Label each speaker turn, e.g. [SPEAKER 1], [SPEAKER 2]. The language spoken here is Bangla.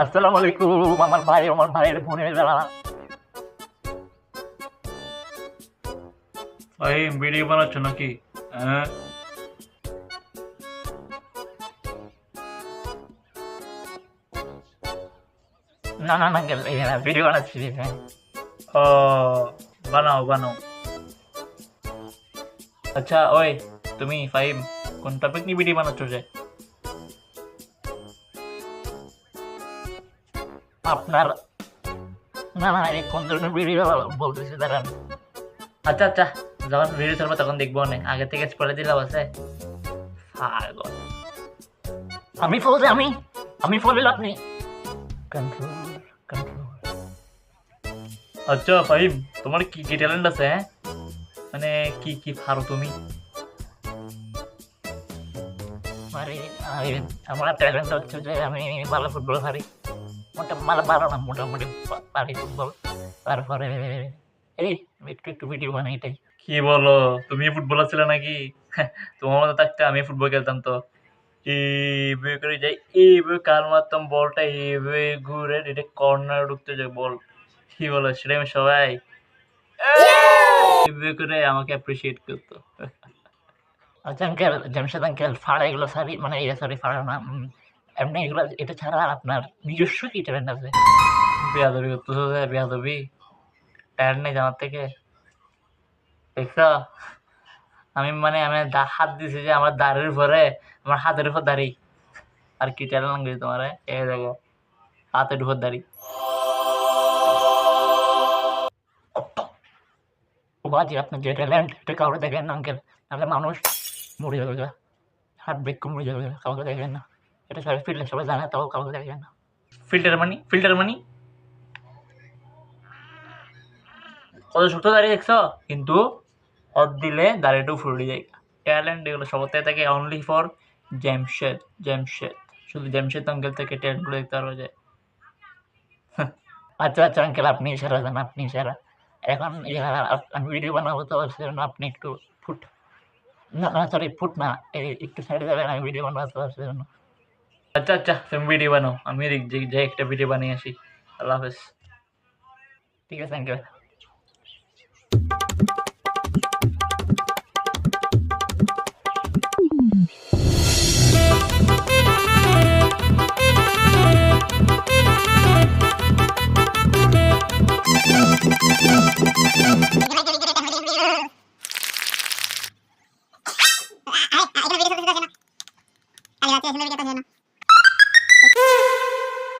[SPEAKER 1] আসসালামু আলাইকুম আমার ভাইয়ের বোনেরা।
[SPEAKER 2] ভাই ভিডিও বানাচ্ছ নাকি? হ্যাঁ।
[SPEAKER 1] না না না ভিডিও বানাচ্ছি।
[SPEAKER 2] ও, বানাও বানাও। আচ্ছা ওই, তুমি ফাহিম কোন টপিক নিয়ে ভিডিও বানাচ্ছ যে?
[SPEAKER 1] আপনার না না কোন ধরনের ভিডিও বলতেছি দাঁড়ান।
[SPEAKER 2] আচ্ছা আচ্ছা, যখন ভিডিও ছাড়বো তখন দেখবো না, আগে থেকে স্পলে দিলাম আছে। পাগল।
[SPEAKER 1] আমি ফলে আপনি কন্ট্রোল কন্ট্রোল।
[SPEAKER 2] আচ্ছা ফাহিম, তোমার কি কি ট্যালেন্ট আছে? হ্যাঁ, মানে কি কি পারো তুমি?
[SPEAKER 1] আমার ট্যালেন্ট হচ্ছে যে আমি ভালো ফুটবল পারি। মোটামুটি পারি ফুটবল। তারপরে এই একটু একটু ভিডিও বানাই এটাই।
[SPEAKER 2] কি বলো, তুমি ফুটবলার ছিলে নাকি? তোমার মতো থাকতে আমি ফুটবল খেলতাম তো। এইভাবে করে যাই, এইভাবে কাল মারতাম বলটা, এইভাবে ঘুরে এটা কর্নার ঢুকতে যায় বল। কি বলো, সেটা আমি সবাই এইভাবে করে আমাকে অ্যাপ্রিসিয়েট করতো।
[SPEAKER 1] আচ্ছা আঙ্কেল, জামশেদ আঙ্কেল, ফাড়া এগুলো সারি মানে সরি ফাড়া না, এমনি এগুলো এটা ছাড়া আর আপনার নিজস্ব কি ট্যালেন্ট আছে?
[SPEAKER 2] বেয়াদবি করতেছো যে, বেয়াদবি টায়ার নেই জানার থেকে, দেখছ? আমি হাত দিছি যে আমার দাড়ির উপরে, আমার হাতের উপর দাড়ি। আর কি ট্যালেন্ট লাগবে তোমার? এই দেখো, হাতের উপর দাড়ি।
[SPEAKER 1] বাজি আপনার যে ট্যালেন্ট এটা কাউকে দেখেন না আঙ্কেল, তাহলে মানুষ মরে যাবে, হার্ট ব্রেক মরে যাবে, কাউকে দেখেন না। এটা সবাই ফিল্ডে সবাই জানে, তাও কাউকে দেখেন না।
[SPEAKER 2] ফিল্টার মানি কত ছোট দাঁড়িয়ে দেখছো, কিন্তু হদ দিলে দাঁড়িয়েটাও ফুলে যায়। ট্যালেন্ট এগুলো সবার থেকে থাকে অনলি ফর জামশেদ। শুধু জামশেদ আঙ্কেল থেকে ট্যালেন্টগুলো দেখতে পারবো যায়।
[SPEAKER 1] আচ্ছা আচ্ছা আঙ্কেল, আপনি ইশারা দেন, আপনি ইশারা। এখন আমি ভিডিও বানাবো তো সেজন্য আপনি একটু ফুট, না না সরি ফুট না, এই একটু সাইডে যাবেন, আমি ভিডিও বানাবো তো সেজন্য।
[SPEAKER 2] আচ্ছা আচ্ছা, তুমি ভিডিও বানাও, আমি এদিক যাই একটা ভিডিও বানিয়ে আসি। আল্লাহ হাফেজ।
[SPEAKER 1] ঠিক আছে আঙ্কেল।